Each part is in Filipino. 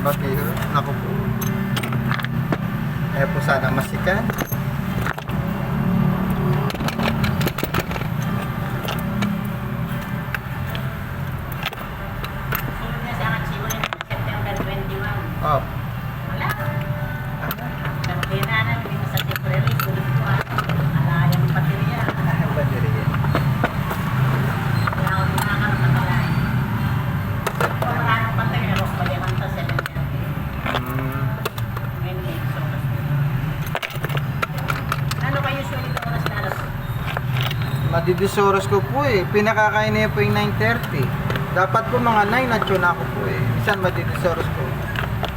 Bakit? Naku po. Eh po sana masikan. Sunod na sa akin siguro yung September 21. Oh. Wala. Pero kaya na hindi mo sa temporary. Sulit ko alayang baterya. Baterya. Kaya ako din nakakaroon na pala. Kung wala nang baterya, rock balikan sa 730. Ngayon may soras. Ano kayo usually ito oras na alas? Madidis oras ko po eh. Pinakakain niya po yung 9:30. Dapat po mga 9 na tune ako po eh. Minsan madidis oras ko.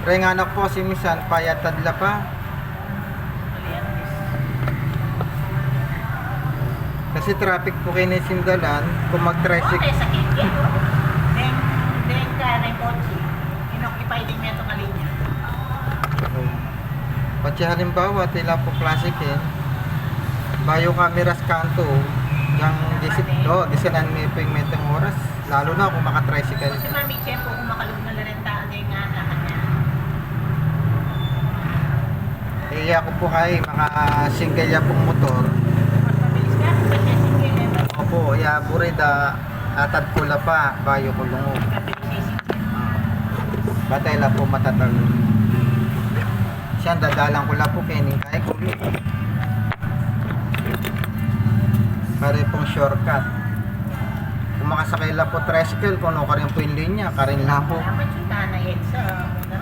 Kaya anak po kasi minsan payatadla pa. Kasi traffic po kayo na Sindalan. Kung Okay, mag-tricycle. sa kiki. Then ka na yung kotse. Inoccupy din mo itong alinya. Pati halimbawa, tila po classic eh. Bayo cameras kanto. Yung disanan mo po yung metong oras. Lalo na kung maka-tricycle. Kasi mami, tiyempo kung makalog na larenta, hindi nga anak niya. Eh, ako po kay maka-single ya pong motor. Mas mabilis ka, kung siya sige level. Opo, ya burida atad pula pa, bayo ko lungo. Mabilis siya sige. Batay la po matatal. Siya dadalang ko la po kening kay kulo. Pare pong shortcut. Kung makasakay la po tricycle, kung ano ka rin po yung linya, karin lang po. Kaya ba't yung tanay yan sa muna?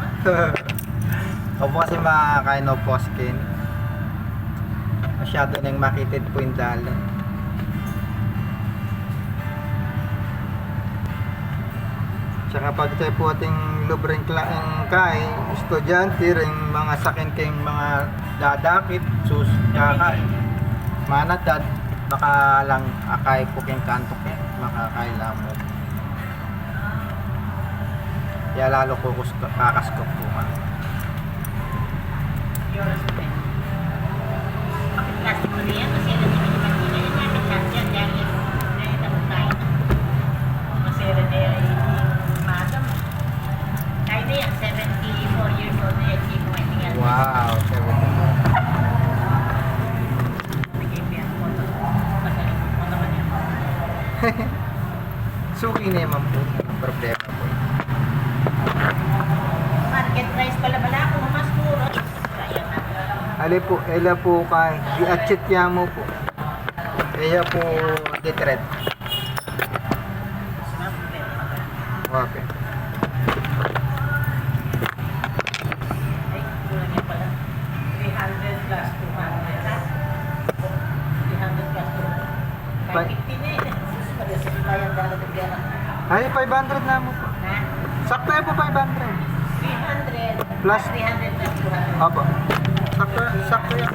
Opo kasi makakain o po skin. Masyado nang makitid po yung dalan. Tsaka pag tayo po ating lubreng kay estudyante rin mga sakin kayong mga dadakit, sus, kaka, manatad, baka lang akay po kayong kantok eh, makakaila mo. Kaya lalo ko kakaskop po man. Yoras mo rin. Bakit plastic mo niyan? Kasi alam niyo naman nila yung gamit lahat yan. Dahil ngayon ako tayo. Kasi rin ay madam. Kaya na yan, 74 years old na yan. Hindi ko maintingan. Wow, 70. Nag-ibig ang motor. Magaling ang motor niya. Suki na naman po, ang problema po. Market price pala bala ako. Mas mura. Kaya na. Ali po, ela po kay i-atchit ya mo po. Kaya po detret. Okay. Ay, kulang yan pala. 300 plus 200. Ha? 300 plus 200. 550 na eh. Pwede sa bayan dala ng pera. Ay, 500 na mo po. Ha? Sakto yan po 500. 300 Plus? 300 plus 200. Opo. Sakto yan.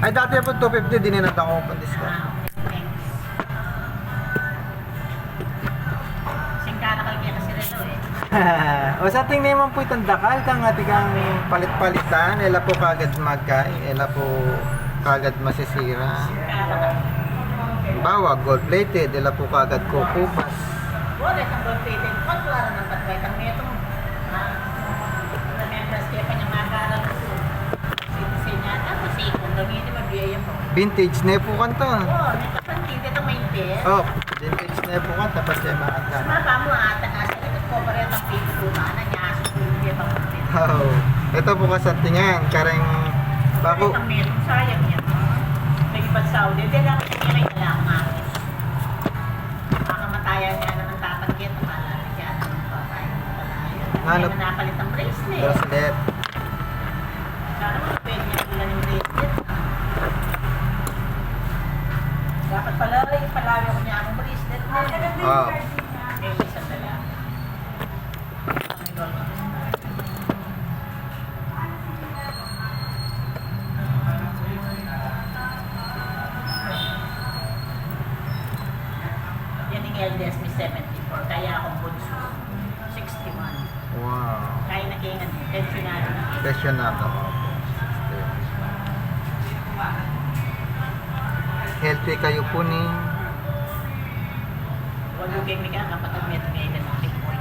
Ay, dati po 250, dininat ako pang discount. Ah, okay. Thanks. Singkara kayo kaya kasi rito eh. O sa tingin naman po itong dakal, kang ating palit-palitan, ela po kagad magkay, ela po kagad masisira. Singkara ka. Bawa, gold-plated, ela po kagad kukupas. Wala kang rotated. Wala wala ng patway kang metong. Remembers kaya pa niya makakaral ko. Citizen niya. Tapos ikon lang yun. Mabiyaya pa. Vintage na po kanto. Oo, nagkapantid. Ito maintain. Oh, vintage na po kanto, tapos yung mga kanta. Mapa mo ata kasi ito corporate ang people na niya. Sukulong pa mo. Oh, ito po kasantingan, kareng bako. Ang metong sayang niya. Nagipag Saudi. Hindi lang niya rin wala akong akin. Makamatayan niya na ng tatanggit. Malalagyan siya. Ano? Hindi na napalit ang bracelet. Bracelet. Sana mo pwede niya ulan yung bracelet. Dapat pala ipalawi ako niya akong bracelet mo. Oh. Eh, isang dala. Yan yung eldest may 74. Kaya akong bunso. 61. Wow. Kaya nakingan. Pensionado na. Impressionado ako. Healthy kayo po ni Huwag yung gaming ka kapag may tumigan ng tip mo.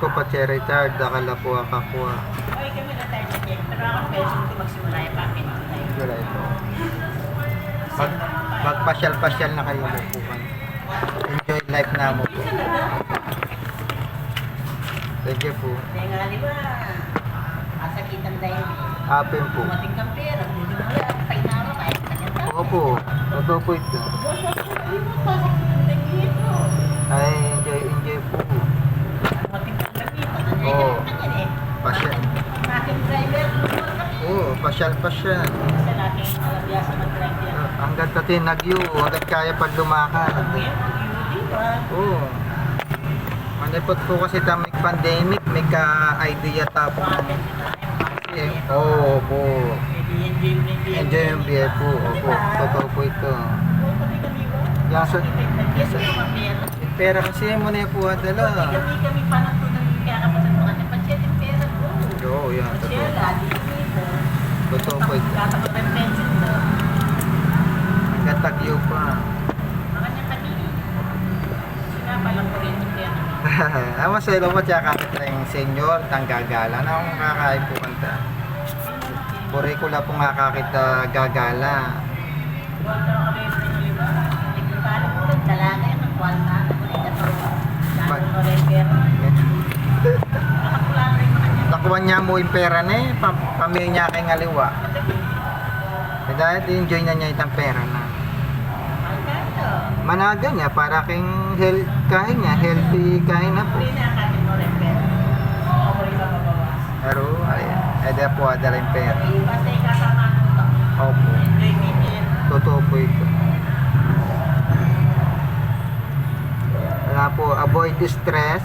ko pa retired, akala po akakuha. Ay, kami na tayo dyan. Pero ako pension ko magsimula yung packet ko tayo. Wala ito. Magpasyal-pasyal na kayo po. Enjoy life na mo po. Thank you po. Kaya nga, di ba, kasakitan tayo. Apin po. Dumating kang pera, hindi mo wala, painama ka, kanyang tao. Opo. Totoo po ito. Hindi mo kasakitan tayo dito. Ay, enjoy po. Dumating kang dito, nandiyan Oo. ka kanyan eh. Pasyal. Aking driver, lumulong kami. Oo, pasyal-pasyal. Sa aking alabiyasa mag-driver. Hanggat natin nagyo, hanggat kaya pag lumakad. Ngayon, mag-beauty ba? Oo. Manipot po kasi tamig pandemic, may ka-idea tapo. Bakit sila ay mga Oo po. enjoy mo na yung Enjoy yung biye po. Opo, totoo po ito. Kami ba? Yan sa... Yes, kumapiyat. Pera kasi mo na po dala. Kami pa ng tunay yung kakapasal mo kasi panchet yung pera ko. Oo, yan. Panchet, Totoo. lagi dito. Totoo po ito. Kakapag ng pension ko. Hanggat nagyo pa. Makanya kami. Sinapalang ko rin yung pera. Maselo mo siya kapit na yung senyor, tang gagala. Na akong kakain po kanta. Kurikula po nga kakit gagala. Huwag ka kami sa inyo, di ba? Nagpapalo ko rin, dalaga yan, ang kwal na. Dami mo rin pera. Nakapula rin makanya. Nakuha niya mo yung pera na eh. Pamilya niya kay ngaliwa. Kaya dahil enjoy na niya itang pera na. Magkano? Managa niya para king kain niya, healthy kain na po. Hindi na kami mo rin pera. Ako rin mababawas. Pero ay po adala yung pera. Basta ikasama mo ito. Opo. Enjoy me pera. Totoo po ito. Wala po, avoid stress.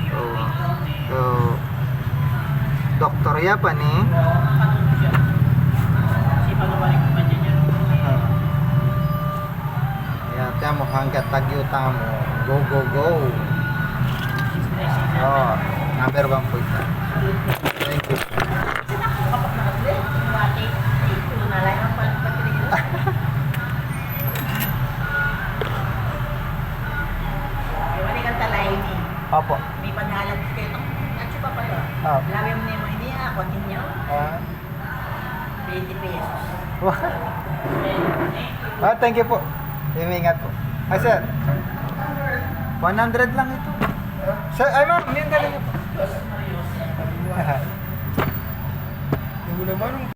Oo. So, Dr. Yapan eh. Ayan, tiyan mo, hanggat tagyuta mo. Go, go, go. Oh, number 1 po ito. Thank you. Opo. May panalag kayo. At pa pala. Ah. Labi mo na yung hindi ako. Continue. Ah. 20 pesos. Ah, thank you po. Ingat po. Ay, sir. 100 lang ito. Sir, ay ma'am, yung galing niyo po. Yung naman,